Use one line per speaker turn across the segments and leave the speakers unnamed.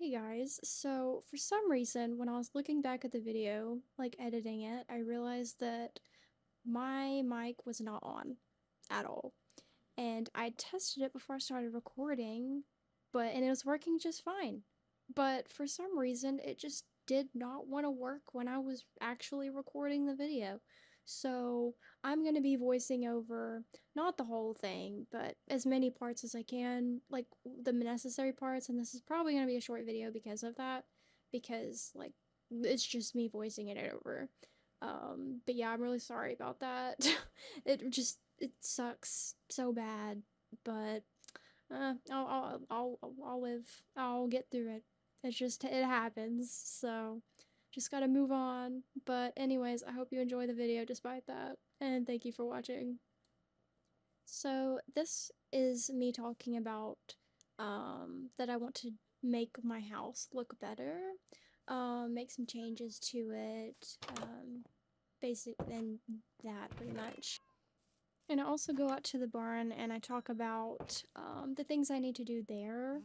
Hey guys, so for some reason, when I was looking back at the video, like editing it, I realized that my mic was not on at all. And I tested it before I started recording, and it was working just fine. But for some reason, it just did not want to work when I was actually recording the video. So I'm going to be voicing over not the whole thing, but as many parts as I can, like the necessary parts. And this is probably going to be a short video because of that, because like it's just me voicing it over. But yeah, I'm really sorry about that. It sucks so bad, but I'll live. I'll get through it. It happens. So just gotta move on. But anyways, I hope you enjoy the video despite that, and thank you for watching. So this is me talking about that I want to make my house look better, make some changes to it, basic and that pretty much. And I also go out to the barn and I talk about the things I need to do there.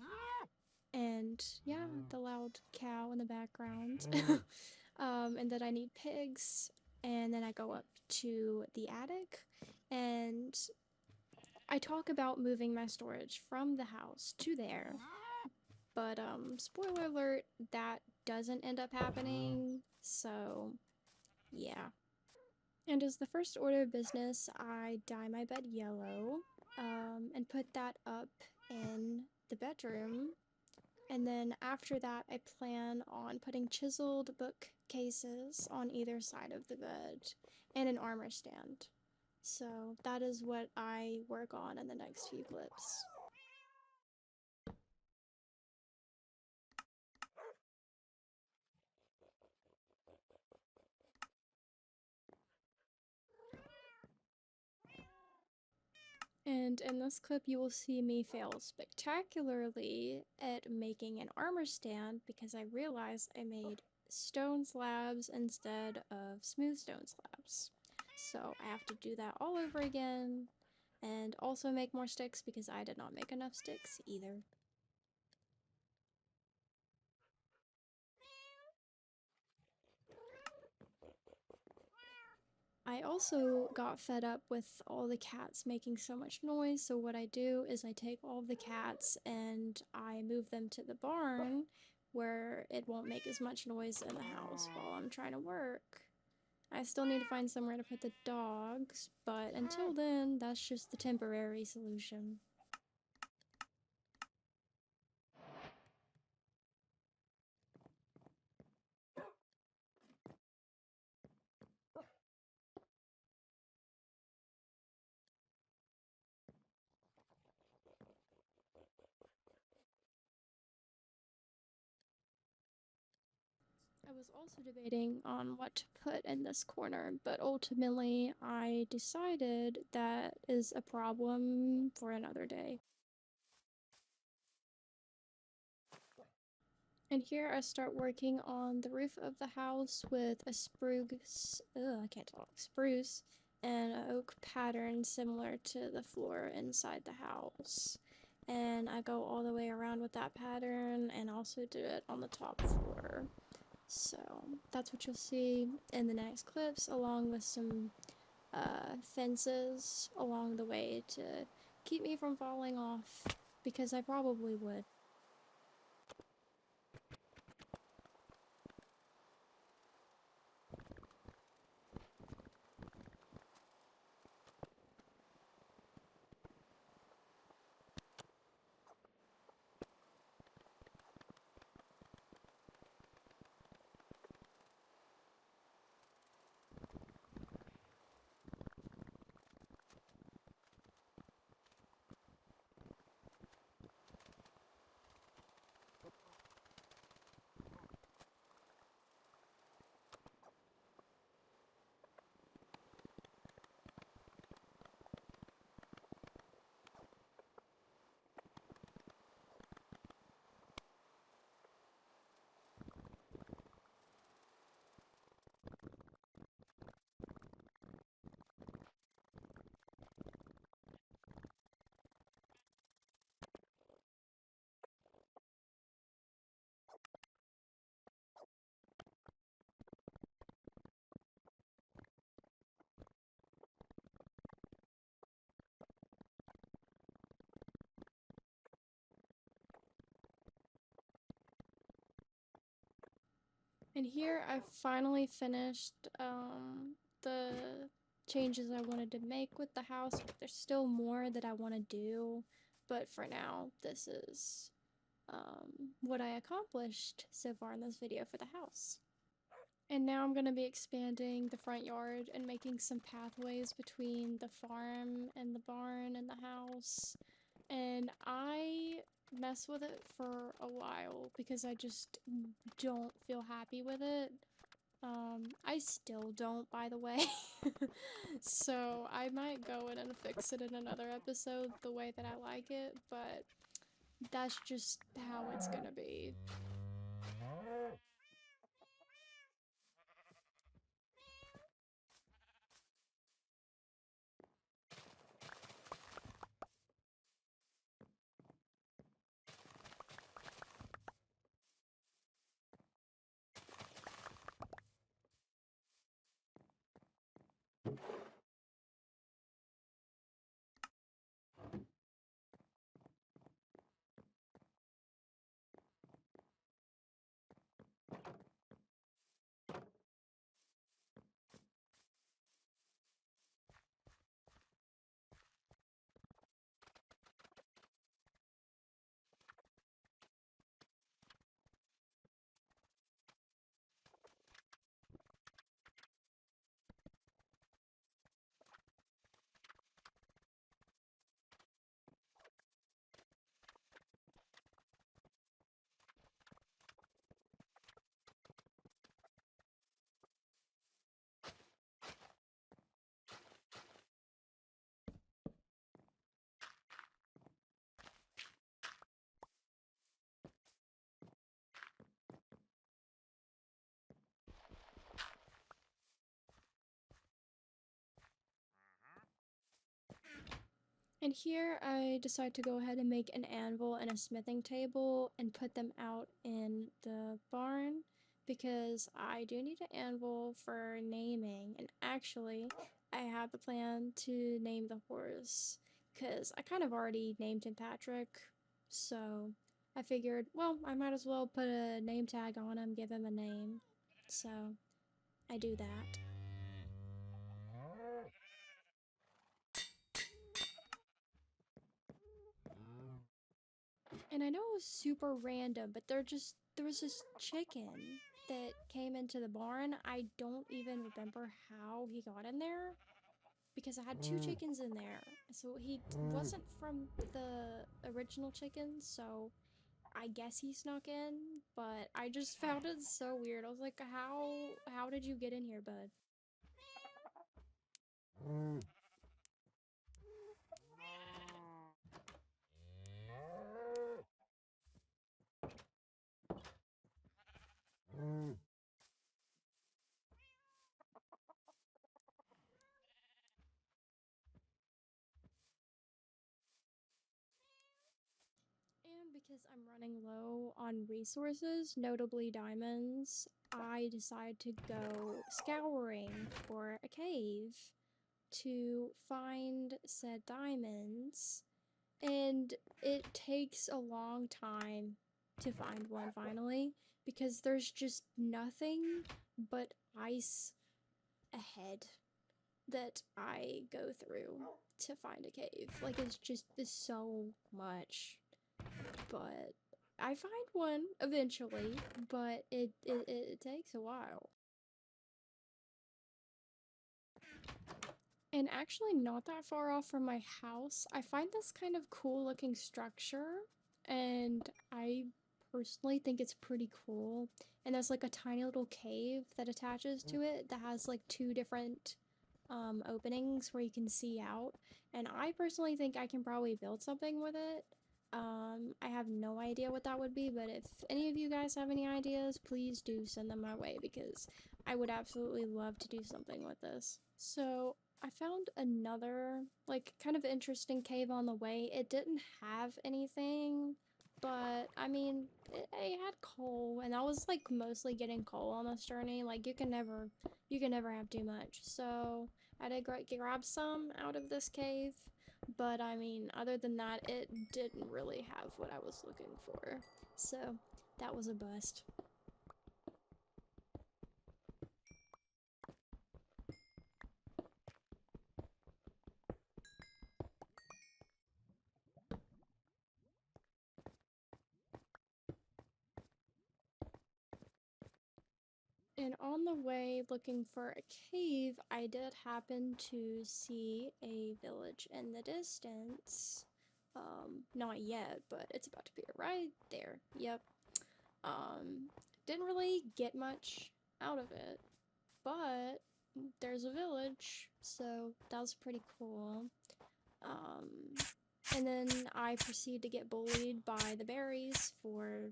And yeah, the loud cow in the background. And that I need pigs. And then I go up to the attic and I talk about moving my storage from the house to there. But spoiler alert, that doesn't end up happening. So yeah. And as the first order of business, I dye my bed yellow and put that up in the bedroom. And then after that, I plan on putting chiseled bookcases on either side of the bed and an armor stand. So that is what I work on in the next few clips. And in this clip, you will see me fail spectacularly at making an armor stand because I realized I made stone slabs instead of smooth stone slabs. So I have to do that all over again and also make more sticks because I did not make enough sticks either. I also got fed up with all the cats making so much noise, so what I do is I take all of the cats and I move them to the barn where it won't make as much noise in the house while I'm trying to work. I still need to find somewhere to put the dogs, but until then, that's just the temporary solution. I was also debating on what to put in this corner, but ultimately I decided that is a problem for another day. And here I start working on the roof of the house with a I can't talk, spruce and an oak pattern similar to the floor inside the house. And I go all the way around with that pattern and also do it on the top floor. So that's what you'll see in the next clips, along with some fences along the way to keep me from falling off, because I probably would. And here I've finally finished the changes I wanted to make with the house, but there's still more that I want to do. But for now, this is what I accomplished so far in this video for the house. And now I'm going to be expanding the front yard and making some pathways between the farm and the barn and the house. And I mess with it for a while because I just don't feel happy with it. I still don't, by the way. So I might go in and fix it in another episode the way that I like it, but that's just how it's gonna be. And here I decide to go ahead and make an anvil and a smithing table and put them out in the barn because I do need an anvil for naming. And actually, I have the plan to name the horse because I kind of already named him Patrick. So I figured, well, I might as well put a name tag on him, give him a name. So I do that. And I know it was super random, but there was this chicken that came into the barn. I don't even remember how he got in there because I had two chickens in there. So he wasn't from the original chickens, so I guess he snuck in, but I just found it so weird. I was like, how did you get in here, bud? And because I'm running low on resources, notably diamonds, I decide to go scouring for a cave to find said diamonds. And it takes a long time to find one finally because there's just nothing but ice ahead that I go through to find a cave. Like, it's so much. But I find one eventually, but it takes a while. And actually not that far off from my house, I find this kind of cool looking structure, and I personally think it's pretty cool. And there's like a tiny little cave that attaches to it that has like two different openings where you can see out. And I personally think I can probably build something with it. I have no idea what that would be, but if any of you guys have any ideas, please do send them my way because I would absolutely love to do something with this. So I found another, like, kind of interesting cave on the way. It didn't have anything, but I mean, it had coal, and I was like mostly getting coal on this journey. Like, you can never have too much. So I did grab some out of this cave, but I mean, other than that, it didn't really have what I was looking for. So that was a bust. on the way looking for a cave, I did happen to see a village in the distance. Not yet, but it's about to be right there. Yep. Didn't really get much out of it, but there's a village, so that was pretty cool. And then I proceed to get bullied by the berries for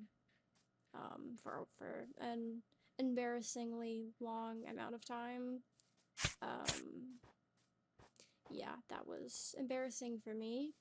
an embarrassingly long amount of time. Yeah, that was embarrassing for me.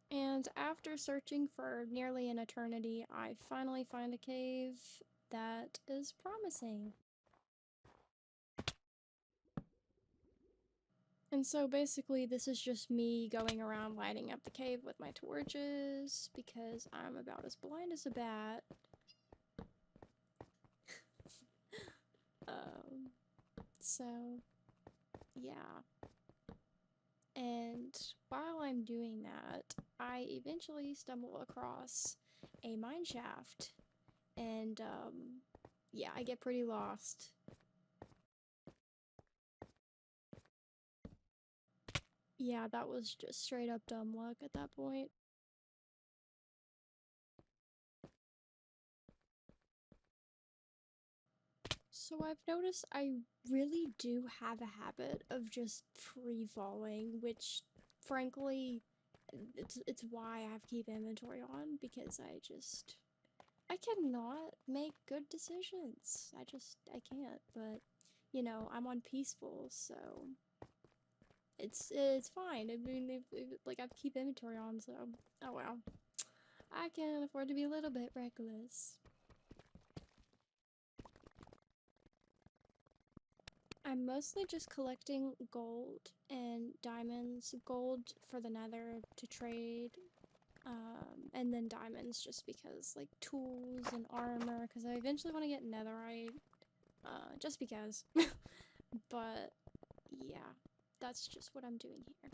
And after searching for nearly an eternity, I finally find a cave that is promising. And so basically, this is just me going around lighting up the cave with my torches because I'm about as blind as a bat. um, so, yeah. And while I'm doing that, I eventually stumble across a mine shaft. And, yeah, I get pretty lost. Yeah, that was just straight up dumb luck at that point. So I've noticed I really do have a habit of just free falling, which frankly it's why I have to keep inventory on because I cannot make good decisions. I can't, but you know, I'm on peaceful, so it's fine. I mean, like I keep inventory on, so oh well. I can afford to be a little bit reckless. I'm mostly just collecting gold and diamonds. Gold for the nether to trade, and then diamonds just because, like, tools and armor, because I eventually want to get netherite, just because. But, yeah, that's just what I'm doing here.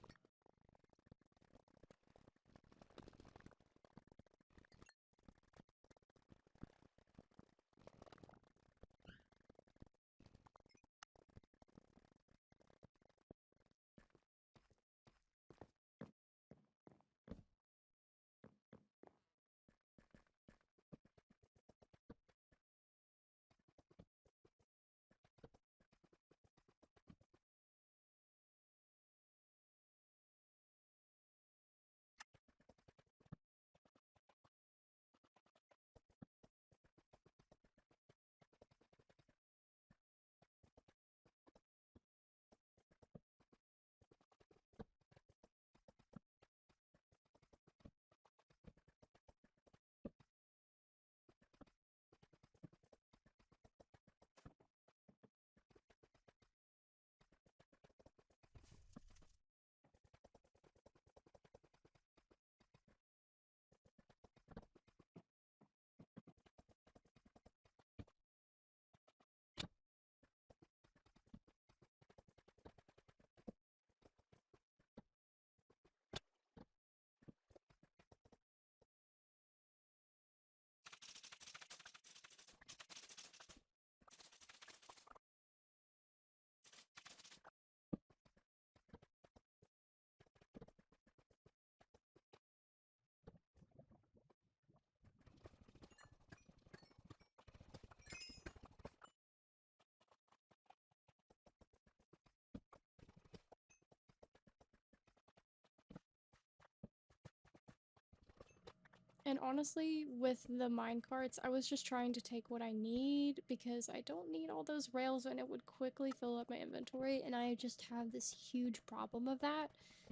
And honestly, with the minecarts, I was just trying to take what I need because I don't need all those rails and it would quickly fill up my inventory, and I just have this huge problem of that.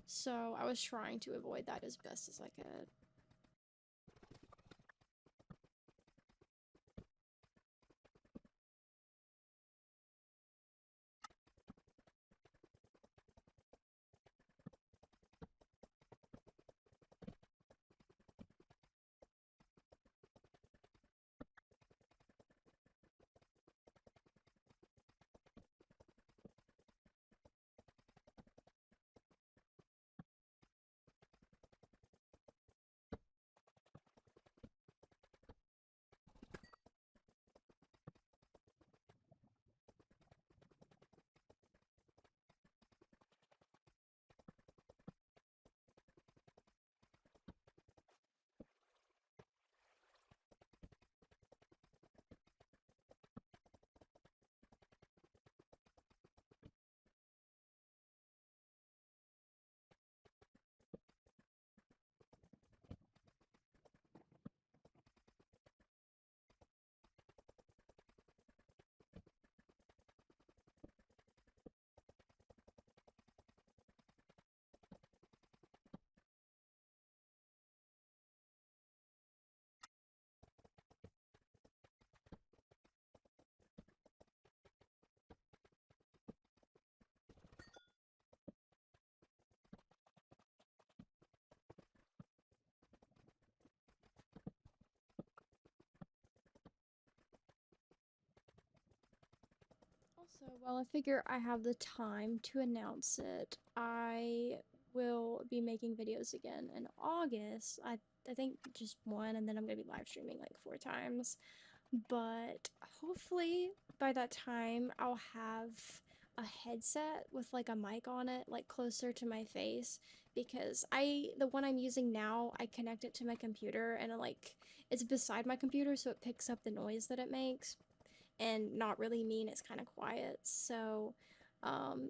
So I was trying to avoid that as best as I could. So while I figure I have the time to announce it, I will be making videos again in August. I think just one, and then I'm gonna be live streaming like 4 times. But hopefully by that time I'll have a headset with like a mic on it, like closer to my face, because the one I'm using now, I connect it to my computer and it's beside my computer, so it picks up the noise that it makes, and not really mean it's kind of quiet. So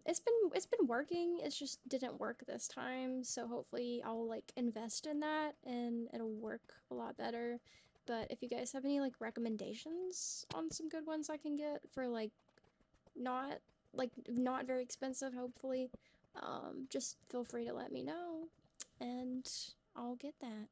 it's been working. It just didn't work this time. So hopefully I'll like invest in that and it'll work a lot better. But if you guys have any like recommendations on some good ones I can get for not not very expensive, hopefully, just feel free to let me know and I'll get that.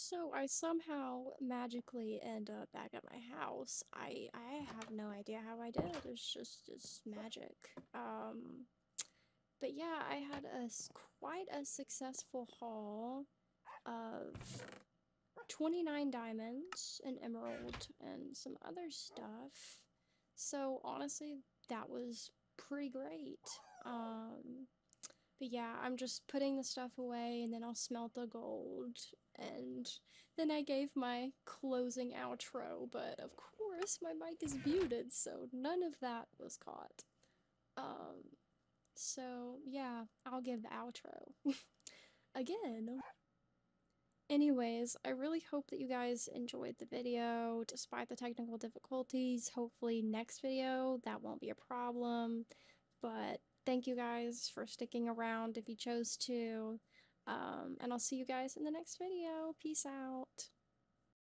So I somehow magically end up back at my house. I have no idea how I did. It's magic. But yeah, I had quite a successful haul of 29 diamonds, an emerald, and some other stuff. So honestly, that was pretty great. Um, but yeah, I'm just putting the stuff away and then I'll smelt the gold. And then I gave my closing outro, but of course my mic is muted, so none of that was caught. Um, so yeah, I'll give the outro again. Anyways, I really hope that you guys enjoyed the video despite the technical difficulties. Hopefully next video that won't be a problem. But thank you guys for sticking around if you chose to. And I'll see you guys in the next video. Peace out.